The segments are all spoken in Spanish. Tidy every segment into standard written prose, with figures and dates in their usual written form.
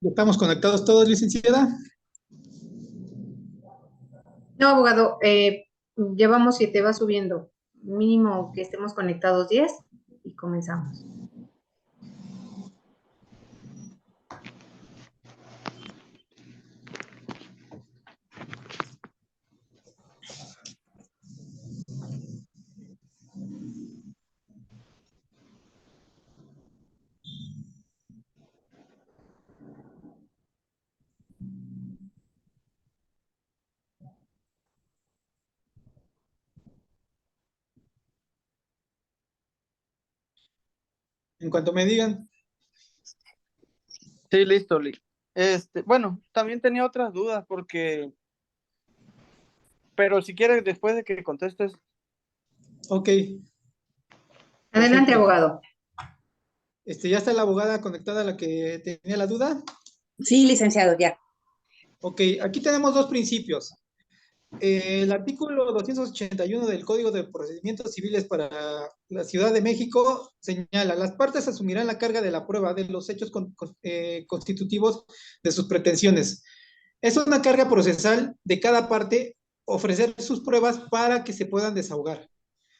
¿Estamos conectados todos, licenciada? No, abogado, llevamos 7, va subiendo. Mínimo que estemos conectados 10 y comenzamos. En cuanto me digan. Sí, listo, bueno, también tenía otras dudas pero si quieres, después de que contestes. Ok, Adelante, perfecto. abogado. ¿Ya está la abogada conectada, la que tenía la duda? Sí, licenciado, ya. Ok, aquí tenemos dos principios. El artículo 281 del Código de Procedimientos Civiles para la Ciudad de México señala: las partes asumirán la carga de la prueba de los hechos constitutivos de sus pretensiones. Es una carga procesal de cada parte ofrecer sus pruebas para que se puedan desahogar.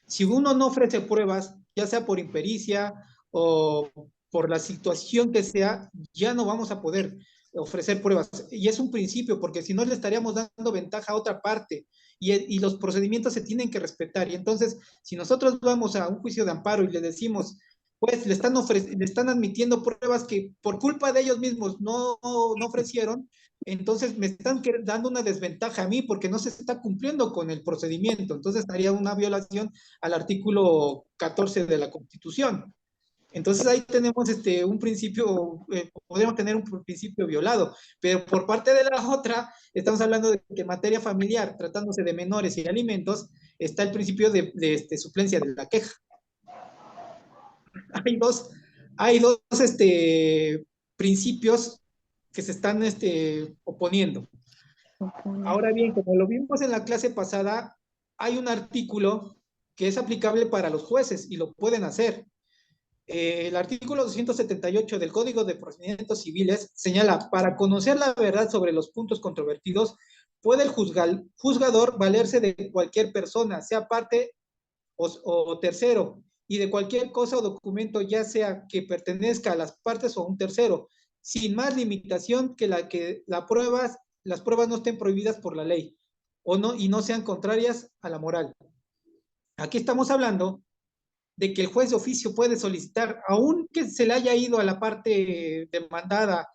Si uno no ofrece pruebas, ya sea por impericia o por la situación que sea, ya no vamos a poder ofrecer pruebas. Y es un principio, porque si no le estaríamos dando ventaja a otra parte y los procedimientos se tienen que respetar. Y entonces, si nosotros vamos a un juicio de amparo y le decimos, pues le están admitiendo pruebas que por culpa de ellos mismos no ofrecieron, entonces me están dando una desventaja a mí porque no se está cumpliendo con el procedimiento. Entonces estaría una violación al artículo 14 de la Constitución. Entonces ahí tenemos un principio, podemos tener un principio violado, pero por parte de la otra, estamos hablando de que en materia familiar, tratándose de menores y alimentos, está el principio de suplencia de la queja. Hay dos, hay dos principios que se están oponiendo. Ahora bien, como lo vimos en la clase pasada, hay un artículo que es aplicable para los jueces y lo pueden hacer. El artículo 278 del Código de Procedimientos Civiles señala: para conocer la verdad sobre los puntos controvertidos, puede el juzgador valerse de cualquier persona, sea parte o tercero, y de cualquier cosa o documento, ya sea que pertenezca a las partes o un tercero, sin más limitación que las pruebas no estén prohibidas por la ley o no, y no sean contrarias a la moral. Aquí estamos hablando de que el juez de oficio puede solicitar, aunque se le haya ido a la parte demandada,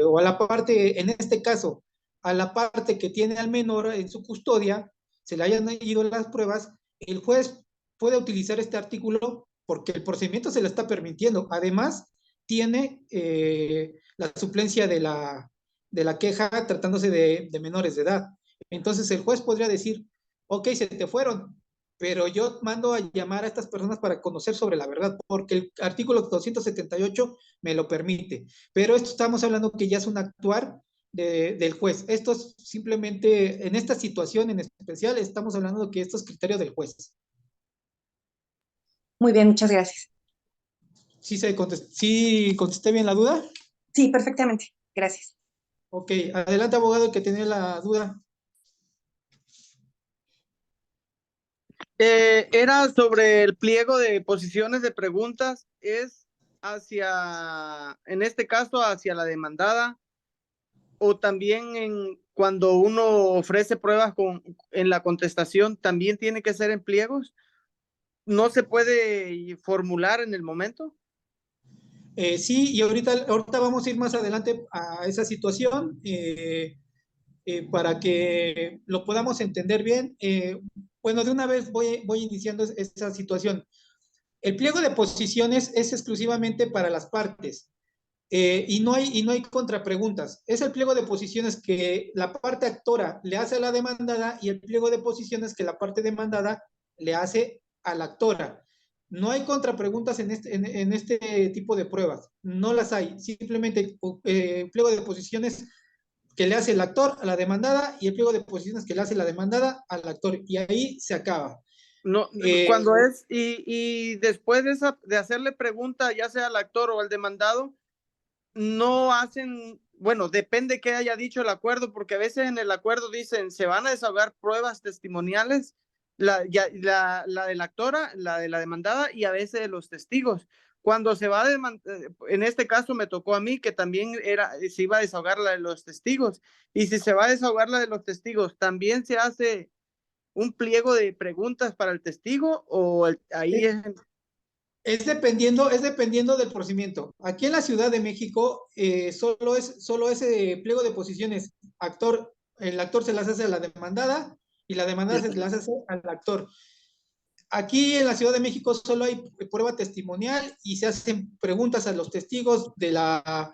o a la parte, en este caso, a la parte que tiene al menor en su custodia, se le hayan ido las pruebas, el juez puede utilizar este artículo porque el procedimiento se le está permitiendo. Además, tiene la suplencia de la queja tratándose de menores de edad. Entonces, el juez podría decir, ok, se te fueron, pero yo mando a llamar a estas personas para conocer sobre la verdad, porque el artículo 278 me lo permite. Pero esto estamos hablando que ya es un actuar del juez. Esto es simplemente, en esta situación en especial, estamos hablando de que esto es criterio del juez. Muy bien, muchas gracias. ¿Sí contesté bien la duda? Sí, perfectamente. Gracias. Ok, adelante, abogado, que tenía la duda. Era sobre el pliego de posiciones de preguntas, es en este caso, hacia la demandada, o también cuando uno ofrece pruebas en la contestación, también tiene que ser en pliegos. ¿No se puede formular en el momento? Sí, y ahorita vamos a ir más adelante a esa situación para que lo podamos entender bien. Bueno, de una vez voy iniciando esa situación. El pliego de posiciones es exclusivamente para las partes y no hay contrapreguntas. Es el pliego de posiciones que la parte actora le hace a la demandada y el pliego de posiciones que la parte demandada le hace a la actora. No hay contrapreguntas en este tipo de pruebas, no las hay. Simplemente pliego de posiciones que le hace el actor a la demandada y el pliego de posiciones que le hace la demandada al actor. Y ahí se acaba. No, cuando y después de hacerle pregunta, ya sea al actor o al demandado, no hacen, bueno, depende qué haya dicho el acuerdo, porque a veces en el acuerdo dicen, se van a desahogar pruebas testimoniales, la de la actora, la de la demandada y a veces de los testigos. Cuando se va a en este caso me tocó a mí que también se iba a desahogar la de los testigos. Y si se va a desahogar la de los testigos, ¿también se hace un pliego de preguntas para el testigo o ahí es? Es dependiendo del procedimiento. Aquí en la Ciudad de México solo ese pliego de posiciones. El actor se las hace a la demandada y la demandada se las hace al actor. Aquí en la Ciudad de México solo hay prueba testimonial y se hacen preguntas a los testigos de la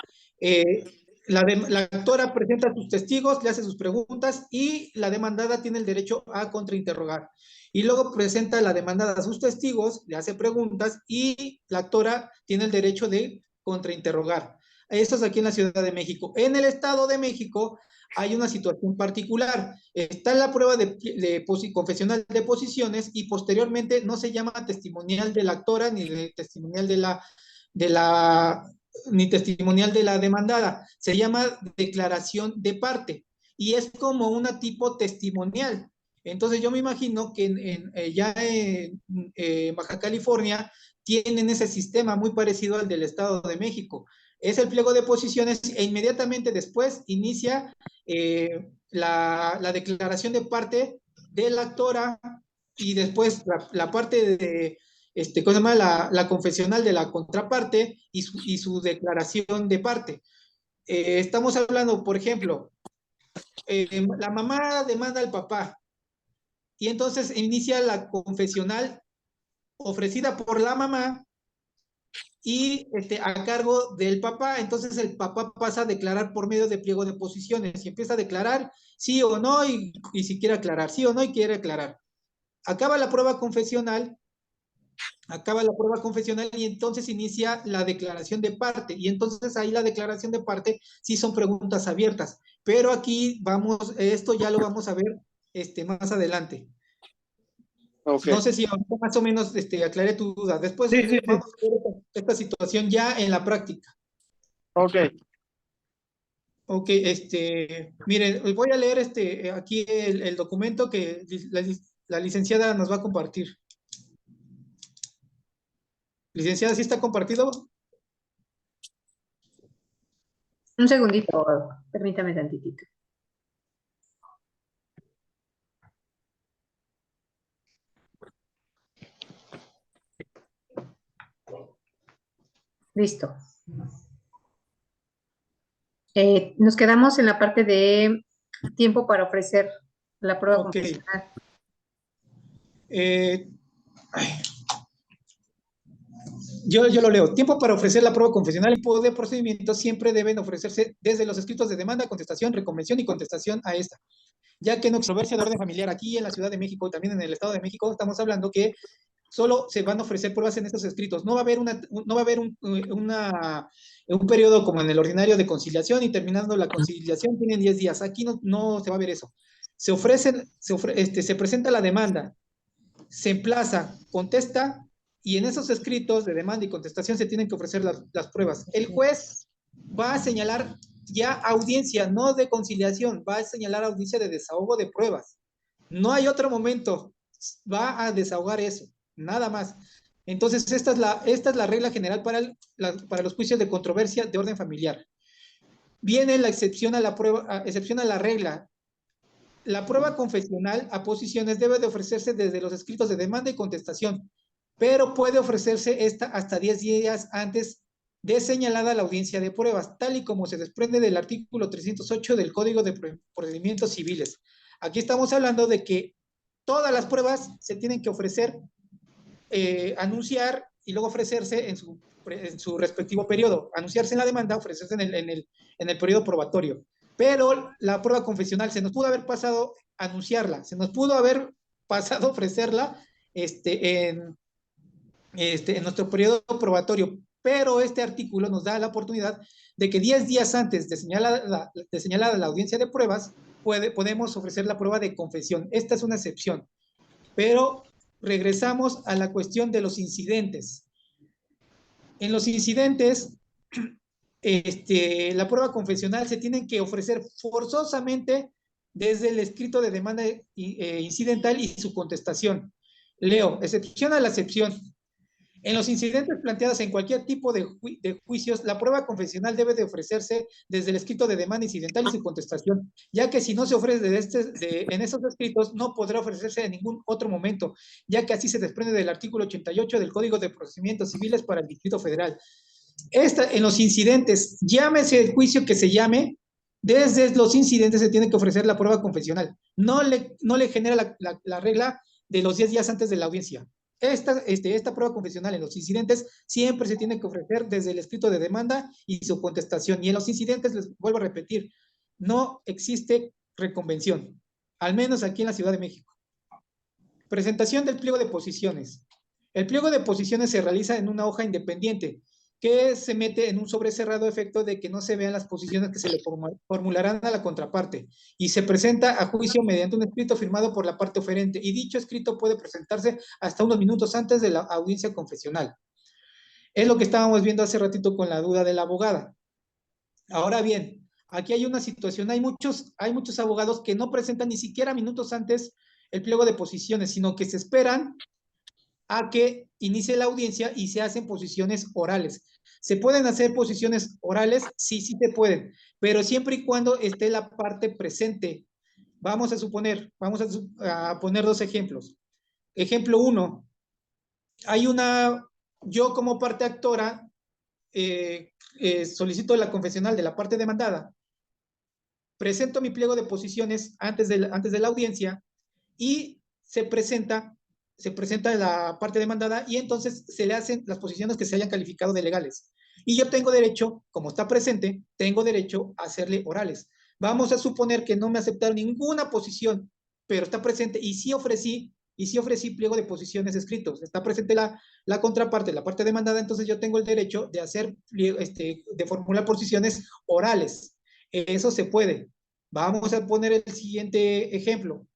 actora presenta a sus testigos, le hace sus preguntas y la demandada tiene el derecho a contrainterrogar. Y luego presenta la demandada a sus testigos, le hace preguntas y la actora tiene el derecho de contrainterrogar. Esto es aquí en la Ciudad de México. En el Estado de México hay una situación particular. Está la prueba confesional de posiciones y posteriormente no se llama testimonial de la actora ni testimonial ni testimonial de la demandada. Se llama declaración de parte y es como una tipo testimonial. Entonces yo me imagino que ya en Baja California tienen ese sistema muy parecido al del Estado de México. Es el pliego de posiciones e inmediatamente después inicia la declaración de parte de la actora y después la parte de, ¿cómo se llama? La confesional de la contraparte y su declaración de parte. Estamos hablando, por ejemplo, la mamá demanda al papá y entonces inicia la confesional ofrecida por la mamá y a cargo del papá. Entonces el papá pasa a declarar por medio de pliego de posiciones y empieza a declarar sí o no y si quiere aclarar, sí o no y quiere aclarar. Acaba la prueba confesional y entonces inicia la declaración de parte y entonces ahí la declaración de parte sí son preguntas abiertas, pero aquí esto ya lo vamos a ver más adelante. Okay. No sé si más o menos aclaré tu duda. Después sí. vamos a ver esta situación ya en la práctica. Ok. Ok, miren, voy a leer aquí el documento que la licenciada nos va a compartir. Licenciada, ¿sí está compartido? Un segundito, permítame tantitito. Listo. Nos quedamos en la parte de tiempo para ofrecer la prueba confesional. Yo lo leo. Tiempo para ofrecer la prueba confesional en poder de procedimiento siempre deben ofrecerse desde los escritos de demanda, contestación, reconvención y contestación a esta. Ya que en controversia de orden familiar aquí en la Ciudad de México y también en el Estado de México estamos hablando que solo se van a ofrecer pruebas en estos escritos. No va a haber, un periodo como en el ordinario de conciliación y terminando la conciliación tienen 10 días. Aquí no se va a ver eso. Se presenta la demanda, se emplaza, contesta y en esos escritos de demanda y contestación se tienen que ofrecer las pruebas. El juez va a señalar ya audiencia, no de conciliación, va a señalar audiencia de desahogo de pruebas. No hay otro momento, va a desahogar eso, nada más. Entonces, esta es la regla general para los juicios de controversia de orden familiar. Viene la excepción a la regla. La prueba confesional a posiciones debe de ofrecerse desde los escritos de demanda y contestación, pero puede ofrecerse esta hasta 10 días antes de señalada la audiencia de pruebas, tal y como se desprende del artículo 308 del Código de Procedimientos Civiles. Aquí estamos hablando de que todas las pruebas se tienen que ofrecer, anunciar y luego ofrecerse en su respectivo periodo. Anunciarse en la demanda, ofrecerse en el periodo probatorio. Pero la prueba confesional se nos pudo haber pasado anunciarla, se nos pudo haber pasado ofrecerla en nuestro periodo probatorio, pero este artículo nos da la oportunidad de que 10 días antes de señalada la audiencia de pruebas, podemos ofrecer la prueba de confesión. Esta es una excepción, pero regresamos a la cuestión de los incidentes. En los incidentes, la prueba confesional se tiene que ofrecer forzosamente desde el escrito de demanda incidental y su contestación. Leo, excepción a la excepción. En los incidentes planteados en cualquier tipo de juicios, la prueba confesional debe de ofrecerse desde el escrito de demanda incidental y su contestación, ya que si no se ofrece en esos escritos, no podrá ofrecerse en ningún otro momento, ya que así se desprende del artículo 88 del Código de Procedimientos Civiles para el Distrito Federal. En los incidentes, llámese el juicio que se llame, desde los incidentes se tiene que ofrecer la prueba confesional. No le genera la regla de los 10 días antes de la audiencia. Esta prueba confesional en los incidentes siempre se tiene que ofrecer desde el escrito de demanda y su contestación. Y en los incidentes, les vuelvo a repetir, no existe reconvención, al menos aquí en la Ciudad de México. Presentación del pliego de posiciones. El pliego de posiciones se realiza en una hoja independiente que se mete en un sobre cerrado a efecto de que no se vean las posiciones que se le formularán a la contraparte y se presenta a juicio mediante un escrito firmado por la parte oferente y dicho escrito puede presentarse hasta unos minutos antes de la audiencia confesional. Es lo que estábamos viendo hace ratito con la duda de la abogada. Ahora bien, aquí hay una situación, hay muchos abogados que no presentan ni siquiera minutos antes el pliego de posiciones, sino que se esperan a que inicie la audiencia y se hacen posiciones orales. ¿Se pueden hacer posiciones orales? Sí, sí se pueden, pero siempre y cuando esté la parte presente. Vamos a suponer, a poner dos ejemplos. Ejemplo 1, yo como parte actora solicito la confesional de la parte demandada, presento mi pliego de posiciones antes de la audiencia y se presenta la parte demandada y entonces se le hacen las posiciones que se hayan calificado de legales. Y yo tengo derecho, como está presente, tengo derecho a hacerle orales. Vamos a suponer que no me aceptaron ninguna posición, pero está presente y sí ofrecí pliego de posiciones escritos. Está presente la contraparte, la parte demandada, entonces yo tengo el derecho de hacer, de formular posiciones orales. Eso se puede. Vamos a poner el siguiente ejemplo.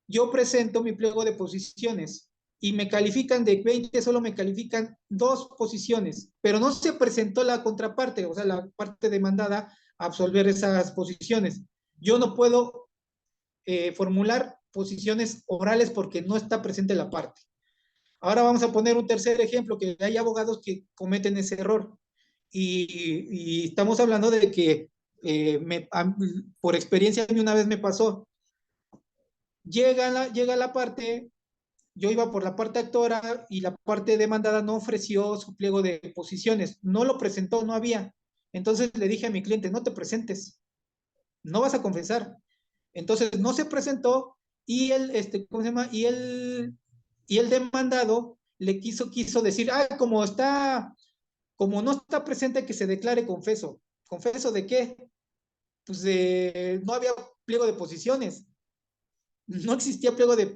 Yo presento mi pliego de posiciones y me califican de 20, solo me califican 2 posiciones, pero no se presentó la contraparte, o sea, la parte demandada a absolver esas posiciones. Yo no puedo formular posiciones orales porque no está presente la parte. Ahora vamos a poner un tercer ejemplo, que hay abogados que cometen ese error. Y estamos hablando de que por experiencia a mí una vez me pasó. Llega la parte, yo iba por la parte actora y la parte demandada no ofreció su pliego de posiciones, no lo presentó, no había. Entonces le dije a mi cliente, no te presentes, no vas a confesar. Entonces no se presentó y ¿cómo se llama? Y el demandado le quiso decir, como no está presente, que se declare confeso. ¿Confeso de qué? Pues no había pliego de posiciones. No existía pliego de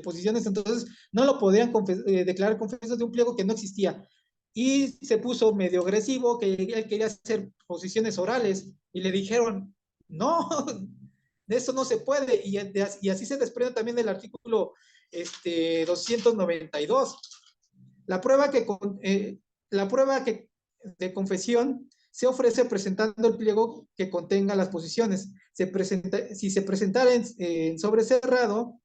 posiciones, entonces no lo podían declarar confeso de un pliego que no existía. Y se puso medio agresivo, que él quería hacer posiciones orales, y le dijeron, no, de eso no se puede, y así se desprende también del artículo 292. La prueba de confesión se ofrece presentando el pliego que contenga las posiciones. Si se presentara en sobre cerrado,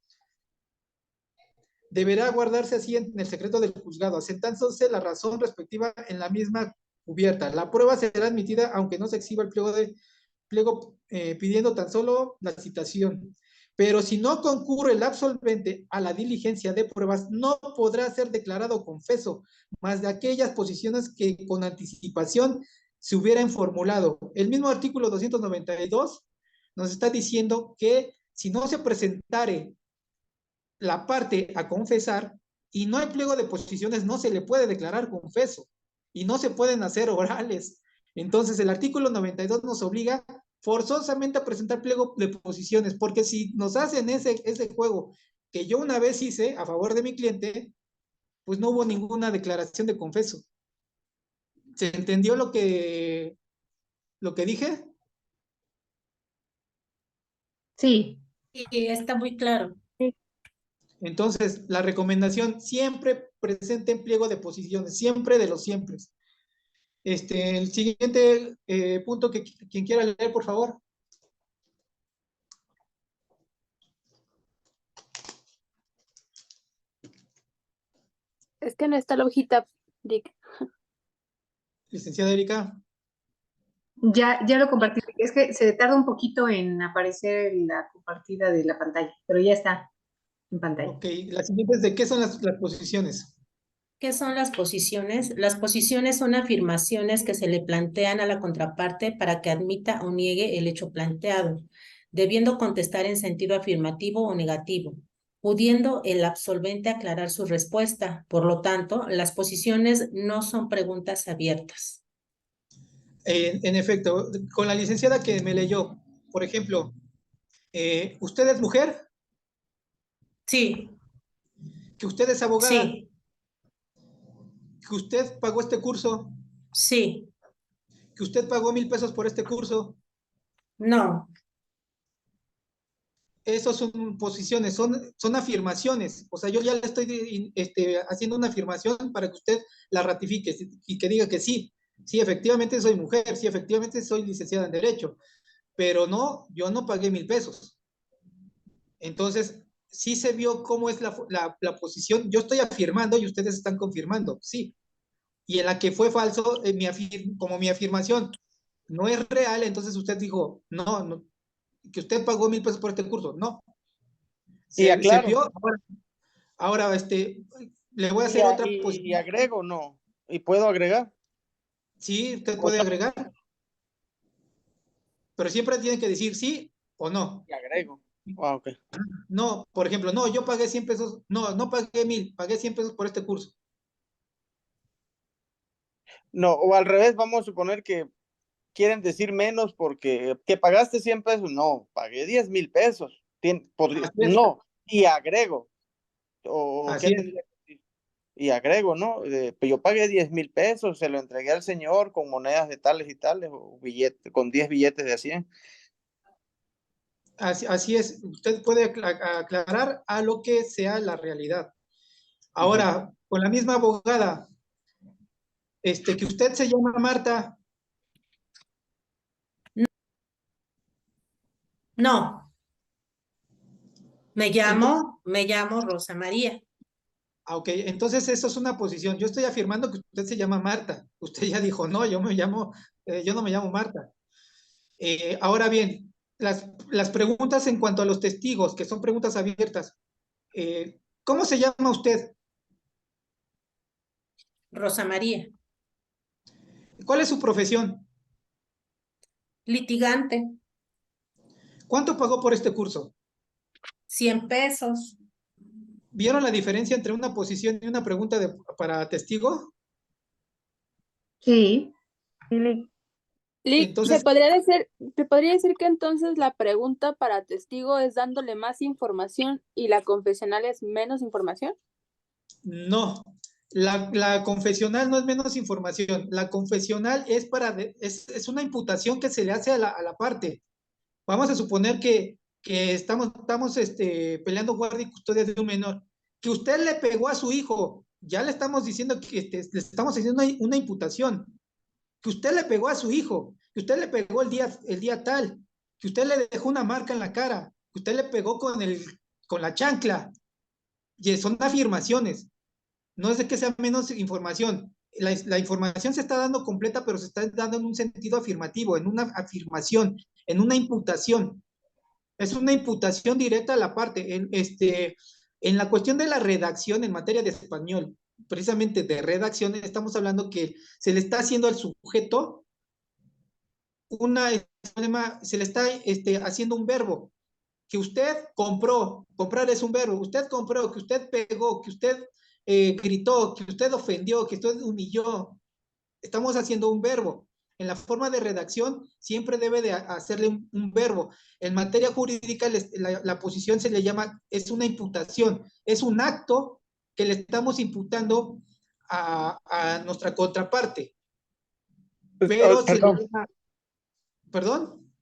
deberá guardarse así en el secreto del juzgado, asentándose la razón respectiva en la misma cubierta. La prueba será admitida aunque no se exhiba el pliego pidiendo tan solo la citación. Pero si no concurre el absolvente a la diligencia de pruebas, no podrá ser declarado confeso, más de aquellas posiciones que con anticipación se hubieran formulado. El mismo artículo 292 nos está diciendo que si no se presentare la parte a confesar y no hay pliego de posiciones, no se le puede declarar confeso y no se pueden hacer orales. Entonces, el artículo 92 nos obliga forzosamente a presentar pliego de posiciones, porque si nos hacen ese juego que yo una vez hice a favor de mi cliente, pues no hubo ninguna declaración de confeso. ¿Se entendió lo que dije? Sí. Sí, está muy claro. Entonces, la recomendación, siempre presenten pliego de posiciones, siempre de los siempre. El siguiente punto que quien quiera leer, por favor. Es que no está la hojita, Rick. Licenciada Erika. Ya lo compartí. Es que se tarda un poquito en aparecer la compartida de la pantalla, pero ya está en pantalla. Ok, la siguiente es de qué son las posiciones. ¿Qué son las posiciones? Las posiciones son afirmaciones que se le plantean a la contraparte para que admita o niegue el hecho planteado, debiendo contestar en sentido afirmativo o negativo, pudiendo el absolvente aclarar su respuesta. Por lo tanto, las posiciones no son preguntas abiertas. En efecto, con la licenciada que me leyó, por ejemplo, ¿usted es mujer? Sí, ¿Que usted es abogada? sí, ¿Que usted pagó este curso? sí, ¿Que usted pagó 1,000 pesos por este curso? no, Esas son posiciones, son afirmaciones. O sea, yo ya le estoy haciendo una afirmación para que usted la ratifique y que diga que sí. Sí, efectivamente soy mujer, sí, efectivamente soy licenciada en Derecho, pero no, yo no pagué 1,000 pesos. Entonces, sí se vio cómo es la posición. Yo estoy afirmando y ustedes están confirmando, sí. Y en la que fue falso, como mi afirmación no es real, entonces usted dijo, no, no, que usted pagó 1,000 pesos por este curso. No, Y se aclaro, vio. Ahora, le voy a hacer otra y posición. agrego, no. Y puedo agregar. Sí, usted O puede no, agregar, pero siempre tiene que decir sí o no. y agrego. Ah, ok. No, por ejemplo, no, yo pagué 100 pesos, no, no pagué 1,000, pagué 100 pesos por este curso. No, o al revés, vamos a suponer que quieren decir menos porque que pagaste 100 pesos. No, pagué 10,000 pesos. Así es, No, y agrego. O así qué es. tendría que decir. Y agrego, ¿no? Pues yo pagué 10,000 pesos, se lo entregué al señor con monedas de tales y tales, o billetes, con 10 billetes de 100. Así es, usted puede aclarar a lo que sea la realidad. Ujú. Ahora, con la misma abogada, que usted se llama Marta. no, Entonces, me llamo Rosa María. ok, entonces eso es una posición. Yo estoy afirmando que usted se llama Marta. Usted ya dijo, no, yo no me llamo Marta. Ahora bien, las preguntas en cuanto a los testigos, que son preguntas abiertas. ¿Cómo se llama usted? Rosa María, ¿Cuál es su profesión? litigante, ¿Cuánto pagó por este curso? 100 pesos. ¿Vieron la diferencia entre una posición y una pregunta para testigo? Sí. Lick, Entonces, se podría decir que entonces la pregunta para testigo es dándole más información y la confesional es menos información. no. La confesional no es menos información. La confesional es una imputación que se le hace a la parte. Vamos a suponer que estamos peleando guardia y custodia de un menor, que usted le pegó a su hijo, ya le estamos diciendo que le estamos haciendo una imputación, que usted le pegó a su hijo, que usted le pegó el día tal, que usted le dejó una marca en la cara, que usted le pegó con la chancla, y son afirmaciones, no es de que sea menos información. La información se está dando completa, pero se está dando en un sentido afirmativo, en una afirmación, en una imputación. Es una imputación directa a la parte. En la cuestión de la redacción en materia de español, precisamente de redacción, estamos hablando que se le está haciendo al sujeto se le está haciendo un verbo. Que usted compró, comprar es un verbo, usted compró, que usted pegó, que usted gritó, que usted ofendió, que usted humilló. Estamos haciendo un verbo. En la forma de redacción siempre debe de hacerle un verbo. En materia jurídica la posición se le llama, es una imputación, es un acto que le estamos imputando a nuestra contraparte, pero se le Perdón. llama, perdón,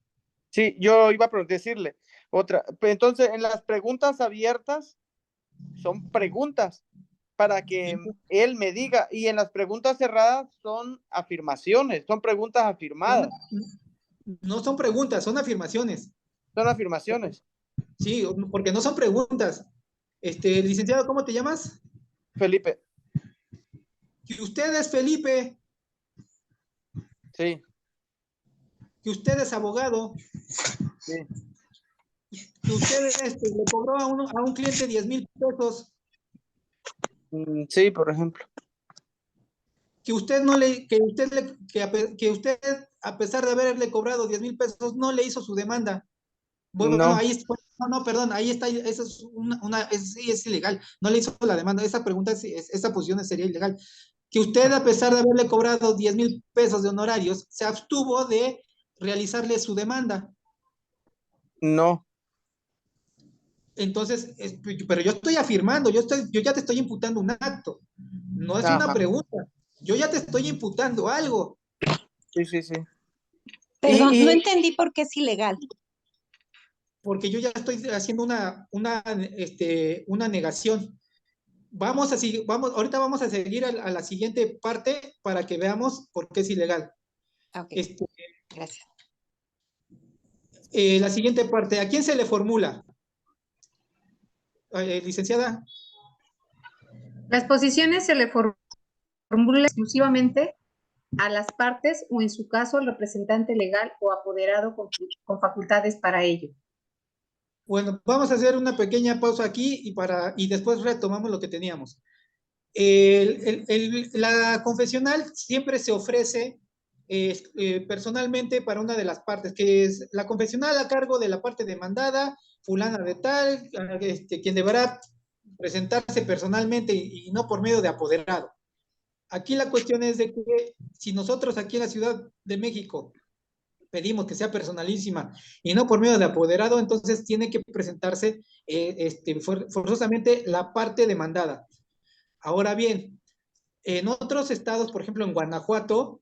Sí, yo iba a decirle otra. Entonces, en las preguntas abiertas son preguntas. para que él me diga. Y en las preguntas cerradas son afirmaciones, son preguntas afirmadas. No son preguntas, son afirmaciones. Son afirmaciones. Sí, porque no son preguntas. Licenciado, ¿cómo te llamas? Felipe. Que usted es Felipe, Sí. que usted es abogado, Sí. que usted le cobró a un cliente 10,000 pesos, Sí, por ejemplo. que usted a pesar de haberle cobrado 10,000 pesos, no le hizo su demanda. Bueno, No. ahí perdón, ahí está, eso es sí, es ilegal, no le hizo la demanda, esa pregunta, esa posición sería ilegal. Que usted, a pesar de haberle cobrado 10,000 pesos de honorarios, se abstuvo de realizarle su demanda. No. Entonces, pero yo estoy afirmando, yo ya te estoy imputando un acto, no es una pregunta, yo ya te estoy imputando algo. Sí, sí, sí. Perdón, no entendí por qué es ilegal. Porque yo ya estoy haciendo una negación. Ahorita vamos a seguir a la siguiente parte para que veamos por qué es ilegal. Ok, gracias. La siguiente parte, ¿a quién se le formula? Licenciada. Las posiciones se le formulan exclusivamente a las partes o, en su caso, al representante legal o apoderado con facultades para ello. Bueno, vamos a hacer una pequeña pausa aquí y después retomamos lo que teníamos. La confesional siempre se ofrece personalmente para una de las partes, que es la confesional a cargo de la parte demandada, fulana de tal, quien deberá presentarse personalmente y no por medio de apoderado. Aquí la cuestión es de que si nosotros aquí en la Ciudad de México pedimos que sea personalísima y no por medio de apoderado, entonces tiene que presentarse forzosamente la parte demandada. Ahora bien, en otros estados, por ejemplo en Guanajuato,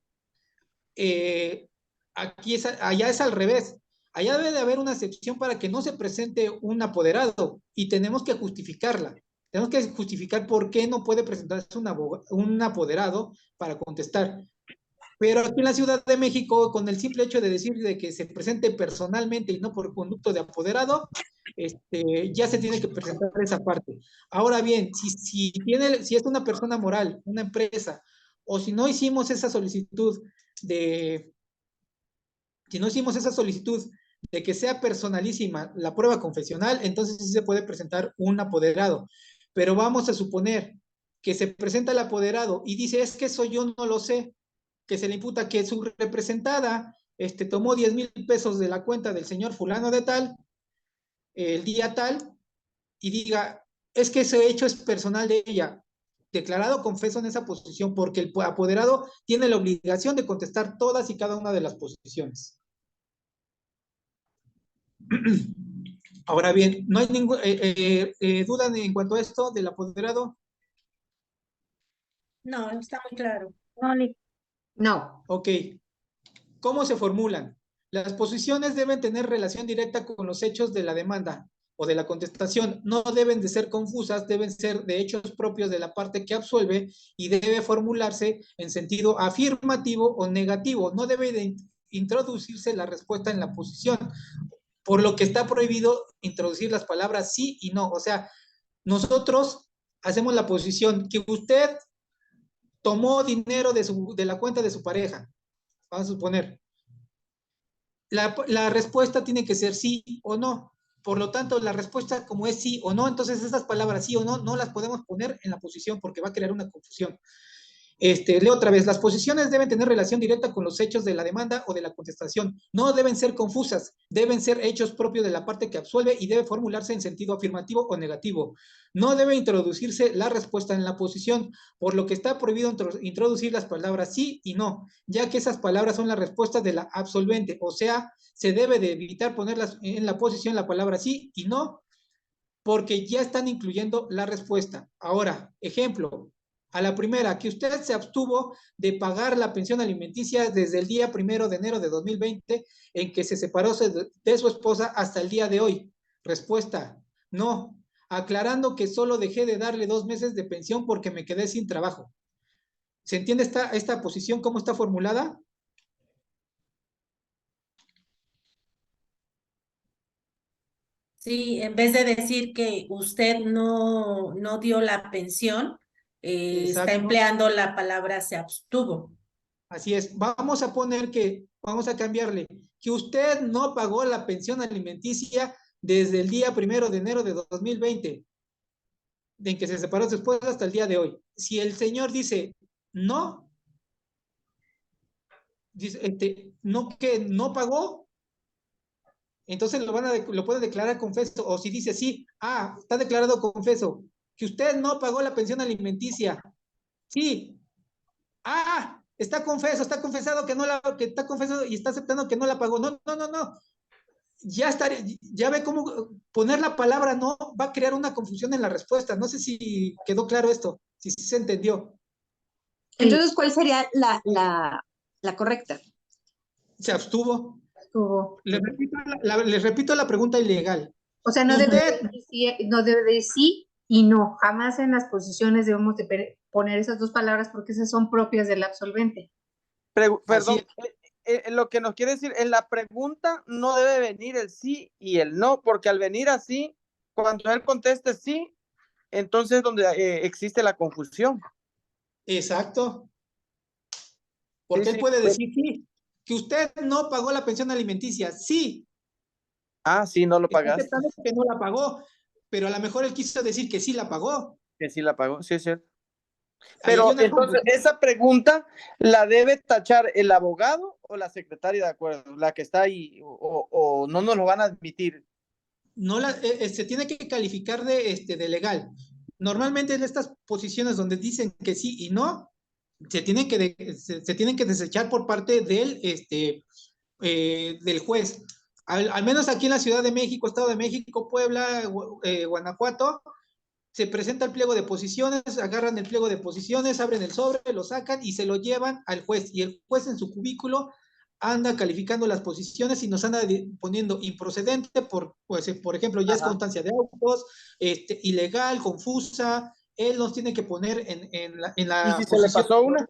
allá es al revés. Allá debe de haber una excepción para que no se presente un apoderado y tenemos que justificarla. Tenemos que justificar por qué no puede presentarse un apoderado para contestar. Pero aquí en la Ciudad de México, con el simple hecho de decir de que se presente personalmente y no por conducto de apoderado, ya se tiene que presentar esa parte. Ahora bien, si es una persona moral, una empresa, o si no hicimos esa solicitud de que sea personalísima la prueba confesional, entonces sí se puede presentar un apoderado. Pero vamos a suponer que se presenta el apoderado y dice, es que eso yo no lo sé, que se le imputa que su representada tomó 10,000 pesos de la cuenta del señor fulano de tal, el día tal, y diga, es que ese hecho es personal de ella. Declarado confeso en esa posición porque el apoderado tiene la obligación de contestar todas y cada una de las posiciones. Ahora bien, ¿no hay ninguna duda en cuanto a esto del apoderado? No, está muy claro. No. Ok. ¿Cómo se formulan? Las posiciones deben tener relación directa con los hechos de la demanda o de la contestación. No deben de ser confusas, deben ser de hechos propios de la parte que absuelve y debe formularse en sentido afirmativo o negativo. No debe de introducirse la respuesta en la posición, por lo que está prohibido introducir las palabras sí y no. O sea, nosotros hacemos la posición que usted tomó dinero de la cuenta de su pareja, vamos a suponer. La respuesta tiene que ser sí o no. Por lo tanto, la respuesta como es sí o no, entonces esas palabras sí o no, no las podemos poner en la posición porque va a crear una confusión. Leo otra vez, las posiciones deben tener relación directa con los hechos de la demanda o de la contestación. No deben ser confusas, deben ser hechos propios de la parte que absuelve y debe formularse en sentido afirmativo o negativo. No debe introducirse la respuesta en la posición, por lo que está prohibido introducir las palabras sí y no, ya que esas palabras son la respuesta de la absolvente, o sea, se debe de evitar ponerlas en la posición la palabra sí y no, porque ya están incluyendo la respuesta. Ahora, ejemplo, a la primera, que usted se abstuvo de pagar la pensión alimenticia desde el día 1 de enero de 2020 en que se separó de su esposa hasta el día de hoy. Respuesta, no. aclarando que solo dejé de darle 2 meses de pensión porque me quedé sin trabajo. ¿Se entiende esta posición cómo está formulada? Sí, en vez de decir que usted no dio la pensión, está Exacto. empleando la palabra se abstuvo. Así es. Vamos a cambiarle, que usted no pagó la pensión alimenticia desde el día 1 de enero de 2020, en que se separó de su esposa hasta el día de hoy. Si el señor dice no, dice, no, que no pagó, entonces lo puede declarar confeso. O si dice sí, está declarado confeso, que usted no pagó la pensión alimenticia. Sí, está confesado que está confesado y está aceptando que no la pagó. No, no, no, no. Ya ve cómo poner la palabra no va a crear una confusión en la respuesta. No sé si quedó claro esto, si se entendió. Entonces, ¿cuál sería la correcta? Se abstuvo. Estuvo. Les repito la pregunta ilegal. O sea, no debe de sí y no. Jamás en las posiciones debemos de poner esas dos palabras porque esas son propias del absolvente. Perdón, lo que nos quiere decir, en la pregunta no debe venir el sí y el no, porque al venir así, cuando él conteste sí, entonces es donde existe la confusión. Exacto. Porque él puede decir sí, que usted no pagó la pensión alimenticia. Sí. Sí, no lo pagaste. Está aceptando que no la pagó, pero a lo mejor él quiso decir que sí la pagó. Que sí la pagó, sí es cierto. Pero entonces, esa pregunta la debe tachar el abogado o la secretaria de acuerdo, la que está ahí, o no nos lo van a admitir. No se tiene que calificar de legal. Normalmente en estas posiciones donde dicen que sí y no, se tienen que desechar por parte del juez. Al menos aquí en la Ciudad de México, Estado de México, Puebla, Guanajuato, se presenta el pliego de posiciones, agarran el pliego de posiciones, abren el sobre, lo sacan y se lo llevan al juez. Y el juez en su cubículo anda calificando las posiciones y nos anda poniendo improcedente por ejemplo, ya es constancia de autos, ilegal, confusa. Él nos tiene que poner en la ¿Y si se le pasó una?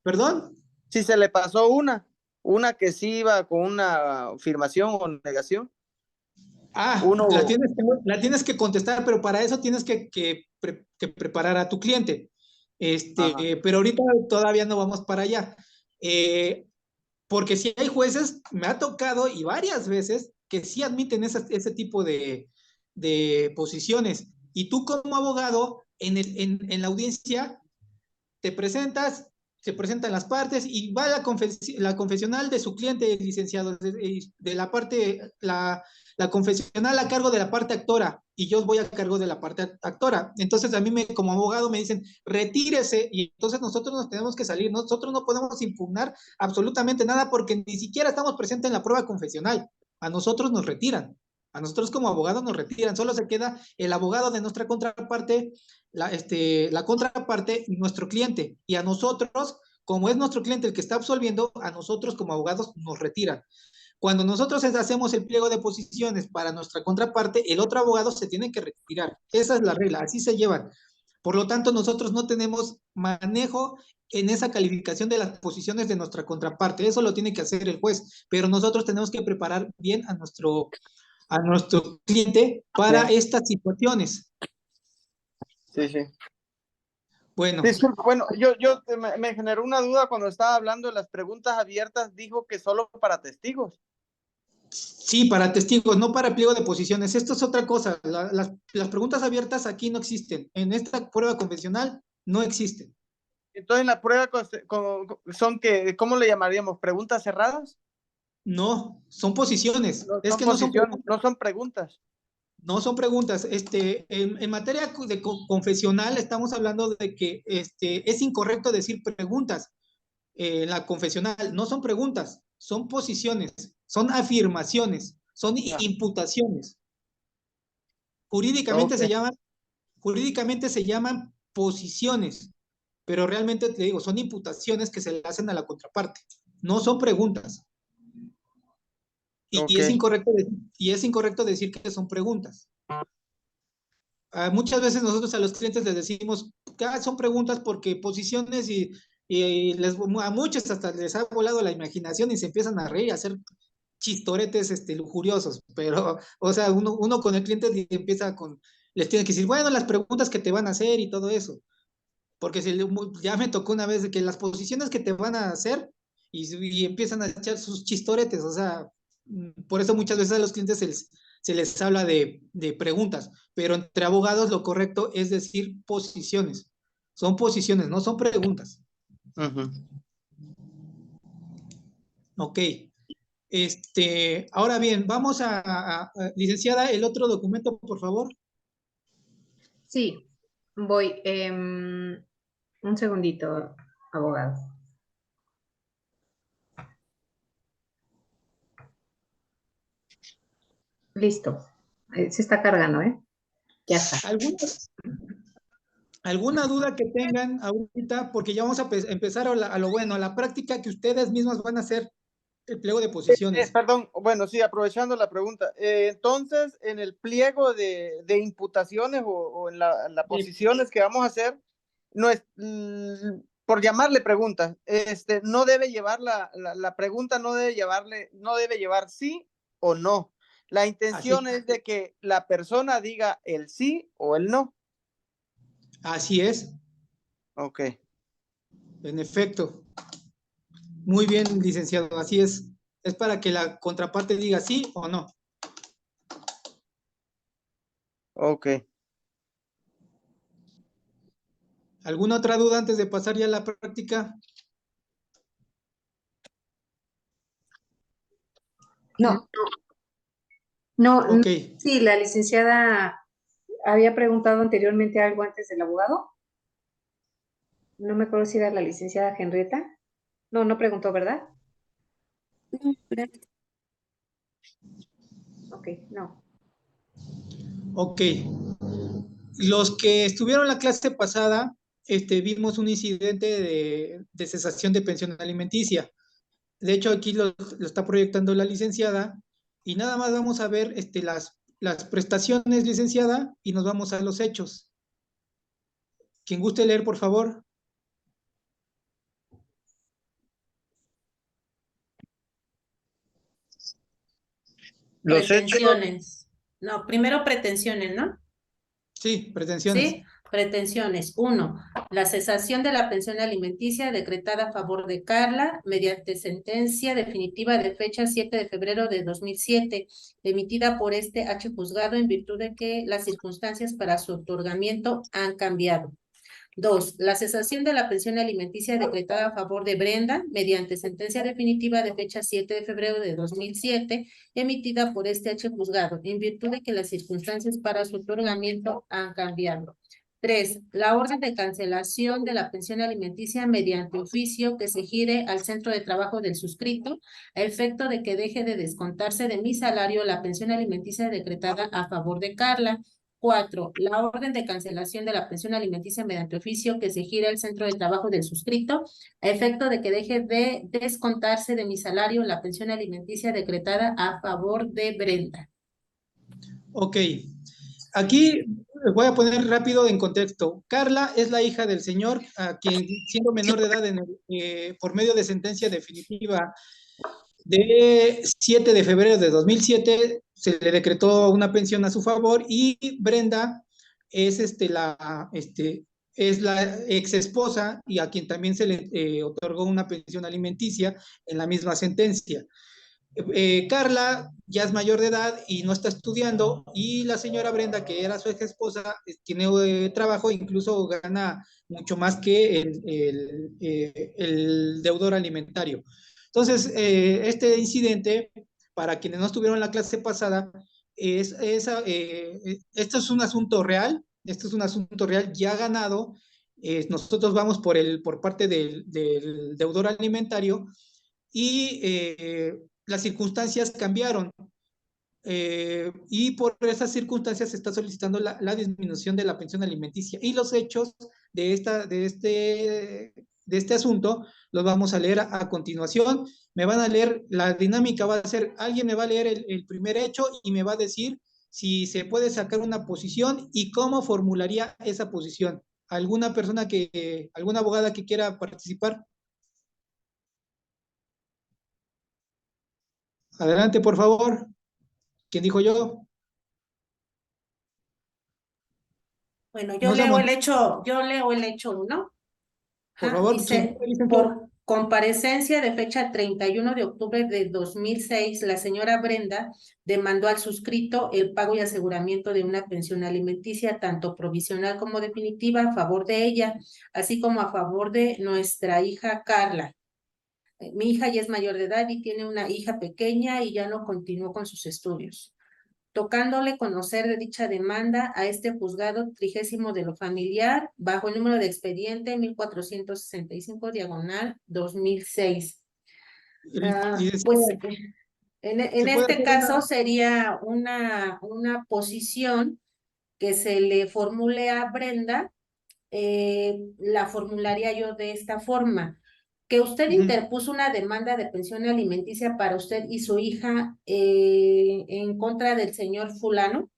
¿Perdón? Si se le pasó una que sí iba con una afirmación o negación. La tienes que contestar, pero para eso tienes que preparar a tu cliente. Pero ahorita todavía no vamos para allá. Porque si hay jueces, me ha tocado y varias veces que sí admiten ese tipo de posiciones. Y tú como abogado, en la audiencia, te presentas, se presentan las partes y va la confesional de su cliente, licenciado, de la parte, la confesional a cargo de la parte actora y yo voy a cargo de la parte actora. Entonces a mí como abogado me dicen, retírese y entonces nosotros nos tenemos que salir. Nosotros no podemos impugnar absolutamente nada porque ni siquiera estamos presentes en la prueba confesional. A nosotros nos retiran. A nosotros como abogados nos retiran. Solo se queda el abogado de nuestra contraparte, la contraparte y nuestro cliente. Y a nosotros, como es nuestro cliente el que está absolviendo, a nosotros como abogados nos retiran. Cuando nosotros hacemos el pliego de posiciones para nuestra contraparte, el otro abogado se tiene que retirar. Esa es la regla, así se llevan. Por lo tanto, nosotros no tenemos manejo en esa calificación de las posiciones de nuestra contraparte. Eso lo tiene que hacer el juez, pero nosotros tenemos que preparar bien a nuestro cliente para estas situaciones. Sí, sí. Bueno, yo me generó una duda cuando estaba hablando de las preguntas abiertas, dijo que solo para testigos. Sí, para testigos, no para pliego de posiciones. Esto es otra cosa. Las preguntas abiertas aquí no existen. En esta prueba convencional no existen. Entonces, en la prueba son que, ¿cómo le llamaríamos? ¿Preguntas cerradas? No, son posiciones. No, es que posiciones, no son preguntas. No son preguntas. En materia de confesional estamos hablando de que es incorrecto decir preguntas. La confesional no son preguntas, son posiciones, son afirmaciones, son imputaciones. Jurídicamente se llaman posiciones, pero realmente te digo, son imputaciones que se le hacen a la contraparte, no son preguntas. Y es incorrecto decir que son preguntas. Muchas veces nosotros a los clientes les decimos que son preguntas porque posiciones y a muchos hasta les ha volado la imaginación y se empiezan a reír, a hacer chistoretes lujuriosos, pero, o sea, uno con el cliente les tiene que decir, bueno, las preguntas que te van a hacer y todo eso, porque ya me tocó una vez de que las posiciones que te van a hacer y empiezan a echar sus chistoretes, o sea, por eso muchas veces a los clientes se les habla de preguntas, pero entre abogados lo correcto es decir posiciones, son posiciones, no son preguntas. Ujú. Ok. Ahora bien, vamos licenciada, el otro documento, por favor. Sí, voy. Un segundito, abogado. Listo. Se está cargando, ¿eh? Ya está. ¿Alguna duda que tengan ahorita? Porque ya vamos a empezar a lo bueno, a la práctica que ustedes mismas van a hacer el pliego de posiciones. Perdón, bueno, sí, aprovechando la pregunta. Entonces, en el pliego de imputaciones o en las posiciones que vamos a hacer, no es, por llamarle preguntas, no debe llevar la pregunta, no debe llevar sí o no. La intención es de que la persona diga el sí o el no. Así es. Ok. En efecto. Muy bien, licenciado, así es. Es para que la contraparte diga sí o no. Ok. ¿Alguna otra duda antes de pasar ya a la práctica? No. No, Ok. sí, la licenciada había preguntado anteriormente algo antes del abogado. No me acuerdo si era la licenciada Henrietta. No, no preguntó, ¿verdad? Ok, no. Ok. Los que estuvieron la clase pasada, vimos un incidente de cesación de pensión alimenticia. De hecho, aquí lo está proyectando la licenciada y nada más vamos a ver las prestaciones, licenciada, y nos vamos a los hechos. Quien guste leer, por favor. Los hechos. Pretensiones. No, primero pretensiones, ¿no? Sí, pretensiones. ¿Sí? Pretensiones. 1. La cesación de la pensión alimenticia decretada a favor de Carla mediante sentencia definitiva de fecha 7 de febrero de 2007, emitida por este H juzgado en virtud de que las circunstancias para su otorgamiento han cambiado. 2. La cesación de la pensión alimenticia decretada a favor de Brenda mediante sentencia definitiva de fecha 7 de febrero de 2007, emitida por este H juzgado, en virtud de que las circunstancias para su otorgamiento han cambiado. 3. La orden de cancelación de la pensión alimenticia mediante oficio que se gire al centro de trabajo del suscrito, a efecto de que deje de descontarse de mi salario la pensión alimenticia decretada a favor de Carla. 4. La orden de cancelación de la pensión alimenticia mediante oficio que se gira al centro de trabajo del suscrito, a efecto de que deje de descontarse de mi salario la pensión alimenticia decretada a favor de Brenda. Ok. Aquí voy a poner rápido en contexto. Carla es la hija del señor, a quien, siendo menor de edad, por medio de sentencia definitiva de 7 de febrero de 2007, se le decretó una pensión a su favor y Brenda es, es la ex esposa y a quien también se le otorgó una pensión alimenticia en la misma sentencia. Carla ya es mayor de edad y no está estudiando y la señora Brenda, que era su ex esposa, tiene trabajo, incluso gana mucho más que el deudor alimentario. Entonces, este incidente, para quienes no estuvieron en la clase pasada, esto es un asunto real, esto es un asunto real ya ganado. Nosotros vamos por parte del deudor alimentario y las circunstancias cambiaron. Y por esas circunstancias se está solicitando la disminución de la pensión alimenticia. Y los hechos de este asunto los vamos a leer a continuación. Me van a leer, la dinámica va a ser, alguien me va a leer el primer hecho y me va a decir si se puede sacar una posición y cómo formularía esa posición. ¿Alguna persona alguna abogada que quiera participar? Adelante, por favor. ¿Quién dijo yo? Bueno, No se mon- yo leo el hecho 1. Por Ajá, favor, su dice, nombre, licenciado. por comparecencia de fecha 31 de octubre de 2006, la señora Brenda demandó al suscrito el pago y aseguramiento de una pensión alimenticia, tanto provisional como definitiva, a favor de ella, así como a favor de nuestra hija Carla. Mi hija ya es mayor de edad y tiene una hija pequeña y ya no continuó con sus estudios. Tocándole conocer de dicha demanda a este juzgado 30 de lo familiar, bajo el número de expediente 1465 diagonal 2006. Pues Licenciado, en ¿se puede este hacer caso una? sería una posición que se le formule a Brenda. La formularía yo de esta forma: que usted Ujú. interpuso una demanda de pensión alimenticia para usted y su hija en contra del señor fulano.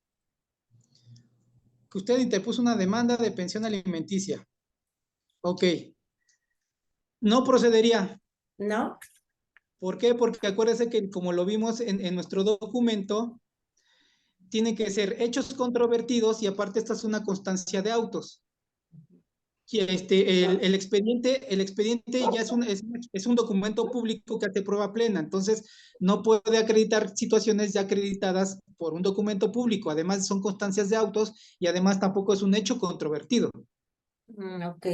Que usted interpuso una demanda de pensión alimenticia. Ok. No procedería. ¿No? ¿Por qué? Porque acuérdese que como lo vimos en nuestro documento, tiene que ser hechos controvertidos y aparte esta es una constancia de autos. Y el expediente ya es un documento público que hace prueba plena, entonces no puede acreditar situaciones ya acreditadas por un documento público. Además son constancias de autos y además tampoco es un hecho controvertido. Ok.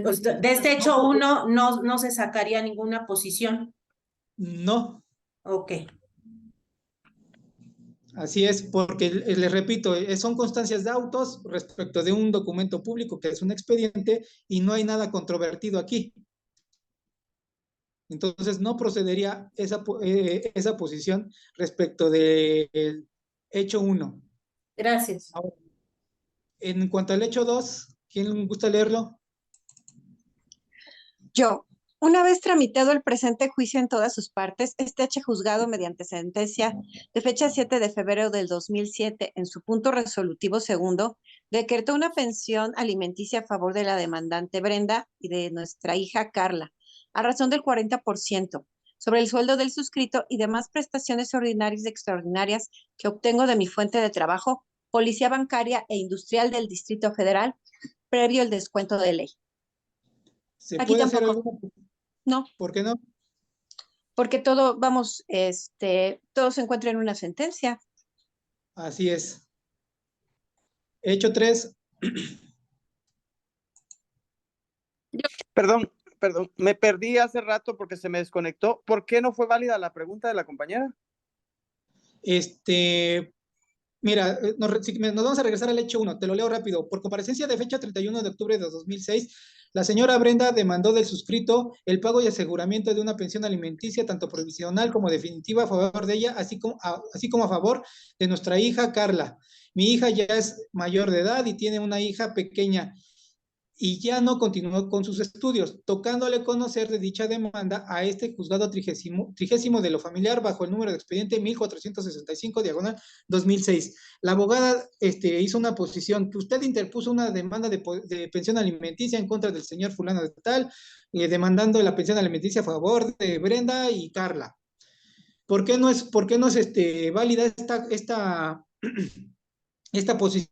Pues de este hecho uno no se sacaría ninguna posición. No, Ok. así es, porque les repito, son constancias de autos respecto de un documento público que es un expediente y no hay nada controvertido aquí. Entonces no procedería esa posición respecto del hecho 1. Gracias. En cuanto al hecho 2, ¿quién gusta leerlo? Yo, una vez tramitado el presente juicio en todas sus partes, este H juzgado mediante sentencia de fecha 7 de febrero del 2007, en su punto resolutivo segundo, decretó una pensión alimenticia a favor de la demandante Brenda y de nuestra hija Carla, a razón del 40%, sobre el sueldo del suscrito y demás prestaciones ordinarias y extraordinarias que obtengo de mi fuente de trabajo, Policía Bancaria e Industrial del Distrito Federal, previo el descuento de ley. ¿Se Aquí puede hacer tampoco, alguna? no. ¿Por qué no? Porque todo, vamos, todo se encuentra en una sentencia. Así es. Hecho 3. Perdón, me perdí hace rato porque se me desconectó. ¿Por qué no fue válida la pregunta de la compañera? Mira, nos vamos a regresar al hecho 1, te lo leo rápido. Por comparecencia de fecha 31 de octubre de 2006, la señora Brenda demandó del suscrito el pago y aseguramiento de una pensión alimenticia, tanto provisional como definitiva, a favor de ella, así como a favor de nuestra hija Carla. Mi hija ya es mayor de edad y tiene una hija pequeña y ya no continuó con sus estudios, tocándole conocer de dicha demanda a este juzgado trigésimo de lo familiar bajo el número de expediente 1465 diagonal 2006. La abogada hizo una posición que usted interpuso una demanda de pensión alimenticia en contra del señor fulano de tal, demandando la pensión alimenticia a favor de Brenda y Carla. ¿Por qué no es válida esta posición?